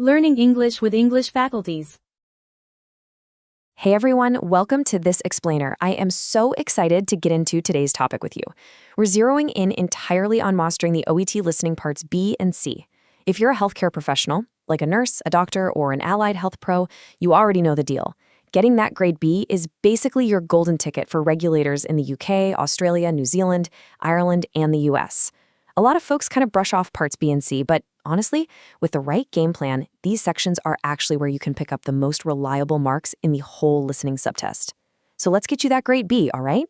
Learning English with English faculties. Hey everyone, welcome to This Explainer. I am so excited to get into today's topic with you. We're zeroing in entirely on mastering the OET listening parts B and C. If you're a healthcare professional, like a nurse, a doctor, or an allied health pro, you already know the deal. Getting that grade B is basically your golden ticket for regulators in the UK, Australia, New Zealand, Ireland, and the US. A lot of folks kind of brush off parts B and C, but honestly, with the right game plan, these sections are actually where you can pick up the most reliable marks in the whole listening subtest. So let's get you that grade B, all right?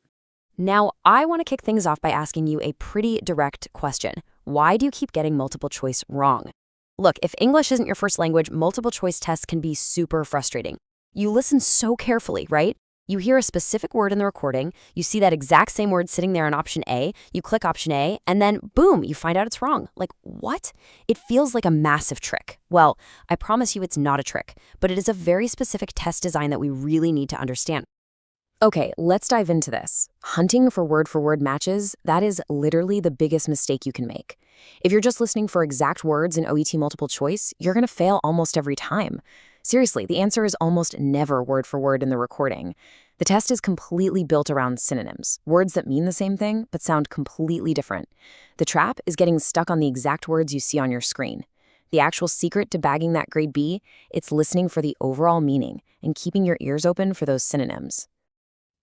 Now, I want to kick things off by asking you a pretty direct question. Why do you keep getting multiple choice wrong? Look, if English isn't your first language, multiple choice tests can be super frustrating. You listen so carefully, right? You hear a specific word in the recording, you see that exact same word sitting there on option A, you click option A, and then boom, you find out it's wrong. Like, what? It feels like a massive trick. Well, I promise you it's not a trick, but it is a very specific test design that we really need to understand. Okay, let's dive into this. Hunting for word matches, that is literally the biggest mistake you can make. If you're just listening for exact words in OET multiple choice, you're going to fail almost every time. Seriously, the answer is almost never word for word in the recording. The test is completely built around synonyms, words that mean the same thing but sound completely different. The trap is getting stuck on the exact words you see on your screen. The actual secret to bagging that grade B, it's listening for the overall meaning and keeping your ears open for those synonyms.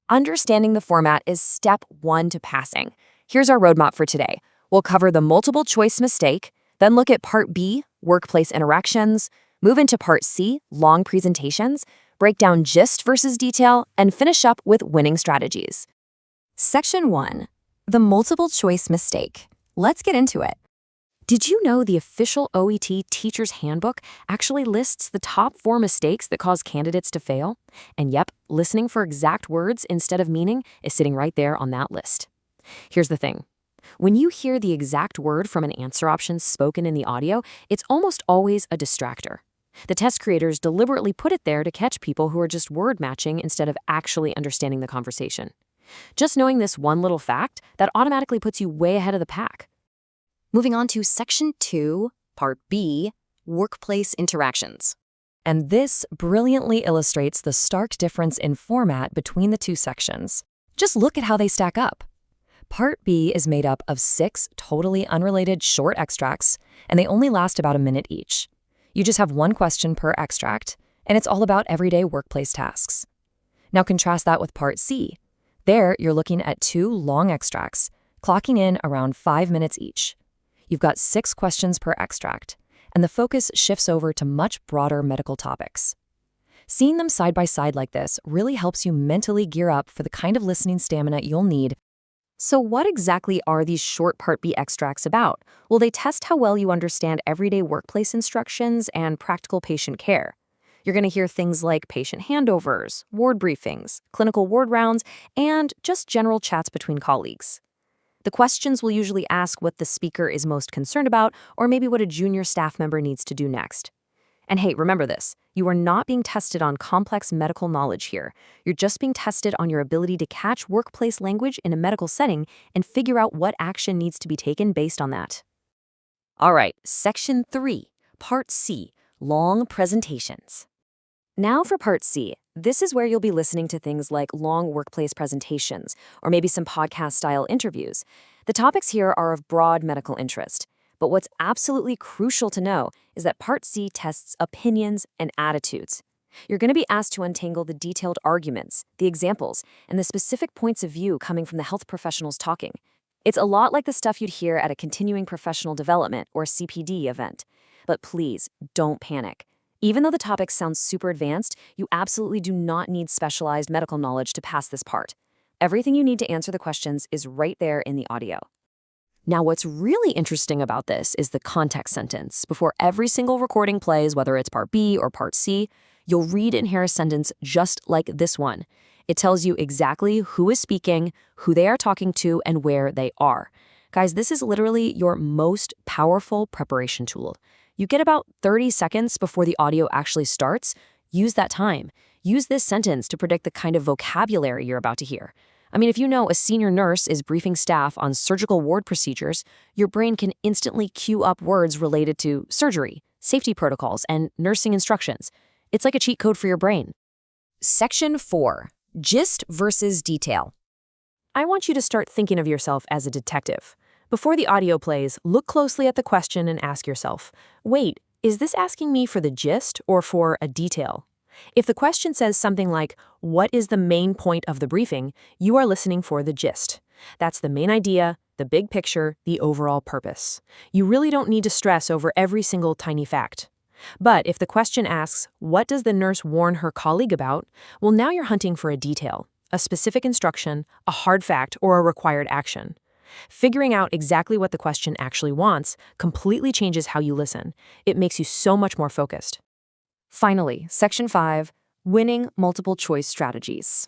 Understanding the format is step one to passing. Here's our roadmap for today. We'll cover the multiple choice mistake, then look at part B, workplace interactions, move into part C, long presentations, break down gist versus detail, and finish up with winning strategies. Section 1, the multiple choice mistake. Let's get into it. Did you know the official OET Teacher's Handbook actually lists the top 4 mistakes that cause candidates to fail? And yep, listening for exact words instead of meaning is sitting right there on that list. Here's the thing. When you hear the exact word from an answer option spoken in the audio, it's almost always a distractor. The test creators deliberately put it there to catch people who are just word matching instead of actually understanding the conversation. Just knowing this one little fact, that automatically puts you way ahead of the pack. Moving on to Section 2, Part B, Workplace Interactions. And this brilliantly illustrates the stark difference in format between the two sections. Just look at how they stack up. Part B is made up of 6 totally unrelated short extracts, and they only last about a minute each. You just have one question per extract, and it's all about everyday workplace tasks. Now contrast that with Part C. There, you're looking at 2 long extracts, clocking in around 5 minutes each. You've got 6 questions per extract, and the focus shifts over to much broader medical topics. Seeing them side by side like this really helps you mentally gear up for the kind of listening stamina you'll need. So what exactly are these short Part B extracts about? Well, they test how well you understand everyday workplace instructions and practical patient care. You're going to hear things like patient handovers, ward briefings, clinical ward rounds, and just general chats between colleagues. The questions will usually ask what the speaker is most concerned about, or maybe what a junior staff member needs to do next. And hey, remember this, you are not being tested on complex medical knowledge here. You're just being tested on your ability to catch workplace language in a medical setting and figure out what action needs to be taken based on that. All right, Section 3, Part C, Long Presentations. Now for Part C, this is where you'll be listening to things like long workplace presentations, or maybe some podcast-style interviews. The topics here are of broad medical interest. But what's absolutely crucial to know is that Part C tests opinions and attitudes. You're going to be asked to untangle the detailed arguments, the examples, and the specific points of view coming from the health professionals talking. It's a lot like the stuff you'd hear at a continuing professional development or CPD event. But please, don't panic. Even though the topic sounds super advanced, you absolutely do not need specialized medical knowledge to pass this part. Everything you need to answer the questions is right there in the audio. Now, what's really interesting about this is the context sentence. Before every single recording plays, whether it's Part B or Part C, you'll read and hear a sentence just like this one. It tells you exactly who is speaking, who they are talking to, and where they are. Guys, this is literally your most powerful preparation tool. You get about 30 seconds before the audio actually starts. Use that time. Use this sentence to predict the kind of vocabulary you're about to hear. I mean, if you know a senior nurse is briefing staff on surgical ward procedures, your brain can instantly cue up words related to surgery, safety protocols, and nursing instructions. It's like a cheat code for your brain. Section 4. Gist versus detail. I want you to start thinking of yourself as a detective. Before the audio plays, look closely at the question and ask yourself, wait, is this asking me for the gist or for a detail? If the question says something like, what is the main point of the briefing, you are listening for the gist. That's the main idea, the big picture, the overall purpose. You really don't need to stress over every single tiny fact. But if the question asks, what does the nurse warn her colleague about? Well, now you're hunting for a detail, a specific instruction, a hard fact, or a required action. Figuring out exactly what the question actually wants completely changes how you listen. It makes you so much more focused. Finally, Section 5, winning multiple choice strategies.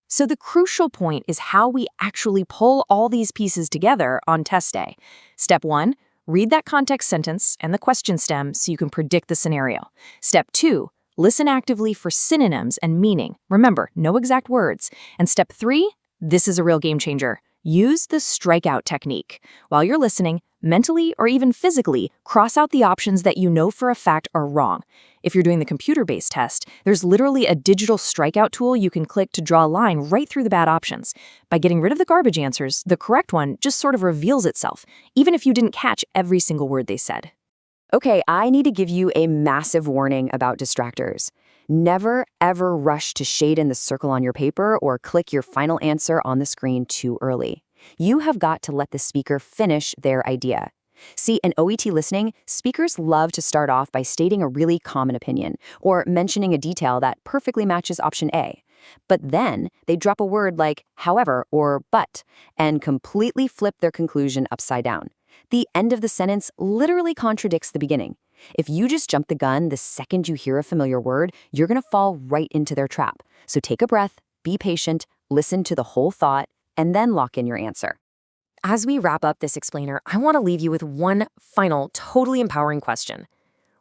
So the crucial point is how we actually pull all these pieces together on test day. Step 1, read that context sentence and the question stem so you can predict the scenario. Step 2, listen actively for synonyms and meaning. Remember, no exact words. And step 3, this is a real game changer. Use the strikeout technique. While you're listening, mentally or even physically, cross out the options that you know for a fact are wrong. If you're doing the computer-based test, there's literally a digital strikeout tool you can click to draw a line right through the bad options. By getting rid of the garbage answers, the correct one just sort of reveals itself, even if you didn't catch every single word they said. Okay, I need to give you a massive warning about distractors. Never, ever rush to shade in the circle on your paper or click your final answer on the screen too early. You have got to let the speaker finish their idea. See, in OET listening, speakers love to start off by stating a really common opinion or mentioning a detail that perfectly matches option A. But then they drop a word like however or but and completely flip their conclusion upside down. The end of the sentence literally contradicts the beginning. If you just jump the gun the second you hear a familiar word, you're going to fall right into their trap. So take a breath, be patient, listen to the whole thought, and then lock in your answer. As we wrap up this explainer, I want to leave you with one final, totally empowering question.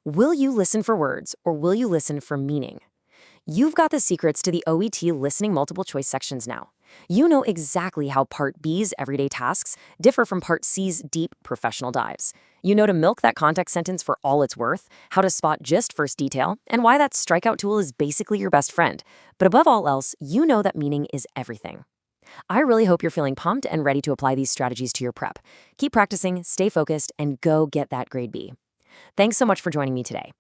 Will you listen for words or will you listen for meaning? You've got the secrets to the OET listening multiple choice sections now. You know exactly how Part B's everyday tasks differ from Part C's deep professional dives. You know to milk that context sentence for all it's worth, how to spot just first detail, and why that strikeout tool is basically your best friend. But above all else, you know that meaning is everything. I really hope you're feeling pumped and ready to apply these strategies to your prep. Keep practicing, stay focused, and go get that grade B. Thanks so much for joining me today.